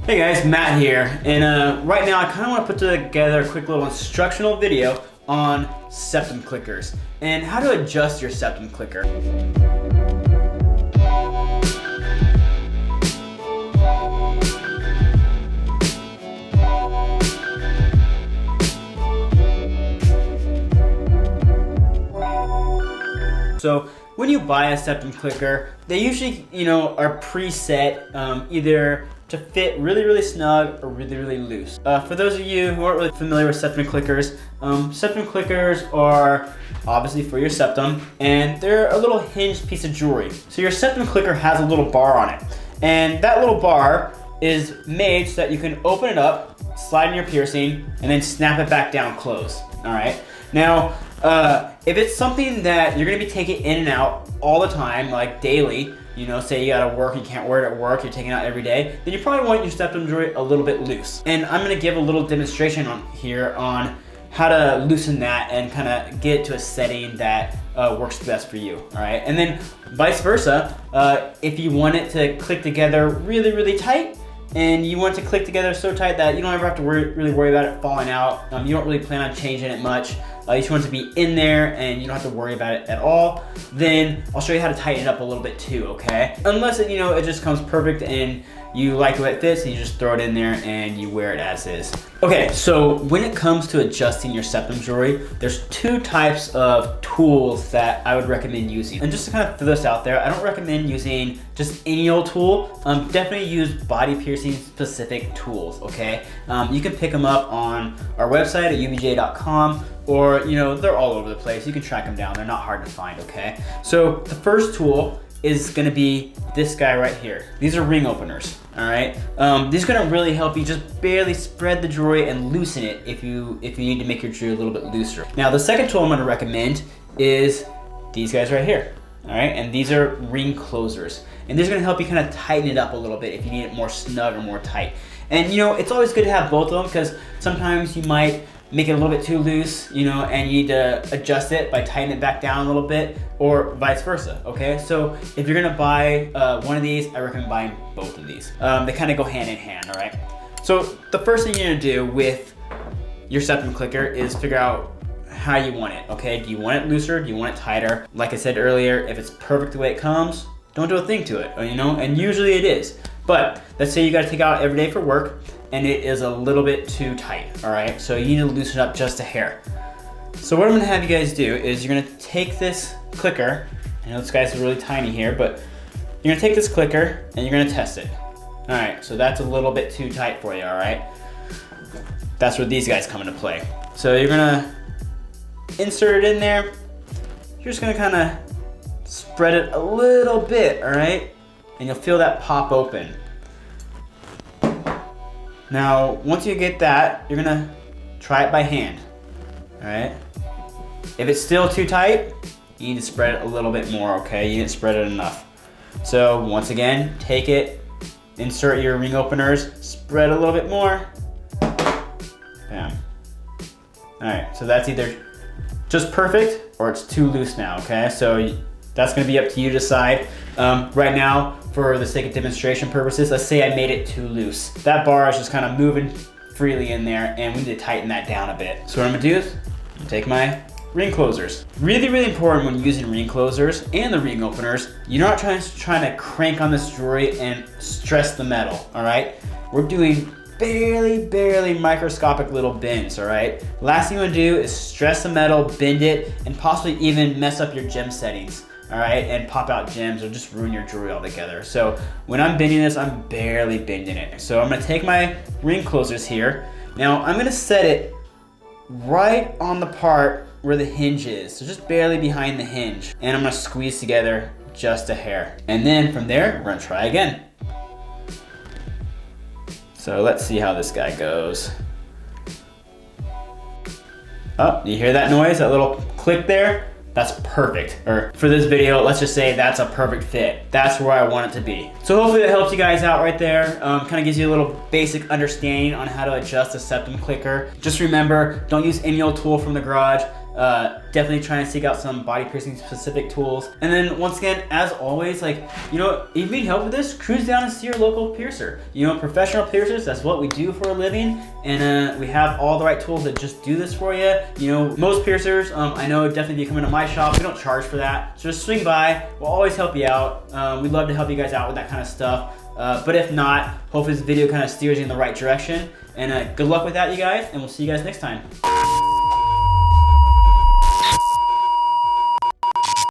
Hey guys, Matt here, and right now I kind of want to put together a quick little instructional video on septum clickers and how to adjust your septum clicker. So when you buy a septum clicker, they usually, are preset either to fit really snug or really loose. For those of you who aren't really familiar with septum clickers are obviously for your septum, and they're a little hinged piece of jewelry. So your septum clicker has a little bar on it, and that little bar is made so that you can open it up, slide in your piercing, and then snap it back down closed. All right. Now, if it's something that you're gonna be taking in and out all the time, like daily, say you gotta work, you can't wear it at work, you're taking it out every day, then you probably want your septum jewelry a little bit loose. And I'm gonna give a little demonstration on how to loosen that and kind of get it to a setting that works best for you, all right? And then vice versa, if you want it to click together really tight, and you want it to click together so tight that you don't ever have to really worry about it falling out. You don't really plan on changing it much. You just want it to be in there and you don't have to worry about it at all. Then I'll show you how to tighten it up a little bit too, okay? Unless it just comes perfect and you like the way it fits and you just throw it in there and you wear it as is. Okay, so when it comes to adjusting your septum jewelry, there's two types of tools that I would recommend using. And just to kind of throw this out there, I don't recommend using just any old tool. Definitely use body piercing specific tools, okay? You can pick them up on our website at ubj.com, or they're all over the place. You can track them down, they're not hard to find, okay? So the first tool is gonna be this guy right here. These are ring openers, all right? These are gonna really help you just barely spread the jewelry and loosen it if you need to make your jewelry a little bit looser. Now, the second tool I'm gonna recommend is these guys right here, all right? And these are ring closers. And these are gonna help you kind of tighten it up a little bit if you need it more snug or more tight. And it's always good to have both of them because sometimes you might make it a little bit too loose, and you need to adjust it by tightening it back down a little bit, or vice versa, okay? So if you're gonna buy one of these, I recommend buying both of these. They kind of go hand in hand, all right? So the first thing you're gonna do with your septum clicker is figure out how you want it, okay? Do you want it looser? Do you want it tighter? Like I said earlier, if it's perfect the way it comes, don't do a thing to it, and usually it is. But let's say you gotta take it out every day for work, and it is a little bit too tight, all right? So you need to loosen it up just a hair. So what I'm gonna have you guys do is you're gonna take this clicker, I know this guy's really tiny here, but you're gonna take this clicker and you're gonna test it. All right, so that's a little bit too tight for you, all right? That's where these guys come into play. So you're gonna insert it in there. You're just gonna kinda spread it a little bit, all right? And you'll feel that pop open. Now, once you get that, you're gonna try it by hand, all right? If it's still too tight, you need to spread it a little bit more, okay? You didn't spread it enough. So once again, take it, insert your ring openers, spread a little bit more, bam. All right, so that's either just perfect or it's too loose now, okay? So that's gonna be up to you to decide. Right now, for the sake of demonstration purposes, let's say I made it too loose. That bar is just kind of moving freely in there and we need to tighten that down a bit. So what I'm gonna do is take my ring closers. Really important when using ring closers and the ring openers, you're not trying to crank on this jewelry and stress the metal, all right? We're doing barely microscopic little bends, all right? Last thing you wanna do is stress the metal, bend it, and possibly even mess up your gem settings. All right, and pop out gems or just ruin your jewelry altogether. So when I'm bending this, I'm barely bending it. So I'm gonna take my ring closers here. Now I'm gonna set it right on the part where the hinge is. So just barely behind the hinge. And I'm gonna squeeze together just a hair. And then from there, we're gonna try again. So let's see how this guy goes. Oh, you hear that noise, that little click there? That's perfect. Or for this video, let's just say that's a perfect fit. That's where I want it to be. So hopefully that helps you guys out right there. Kind of gives you a little basic understanding on how to adjust a septum clicker. Just remember, don't use any old tool from the garage. definitely try and seek out some body piercing specific tools. And then once again, as always, like, you know, if you need help with this, cruise down and see your local piercer. You know, professional piercers, that's what we do for a living, and we have all the right tools that just do this for you. You know, most piercers, I know, definitely if you come into my shop, we don't charge for that, so just swing by. We'll always help you out. We'd love to help you guys out with that kind of stuff. But if not, hopefully this video kind of steers you in the right direction. And good luck with that, you guys, and we'll see you guys next time.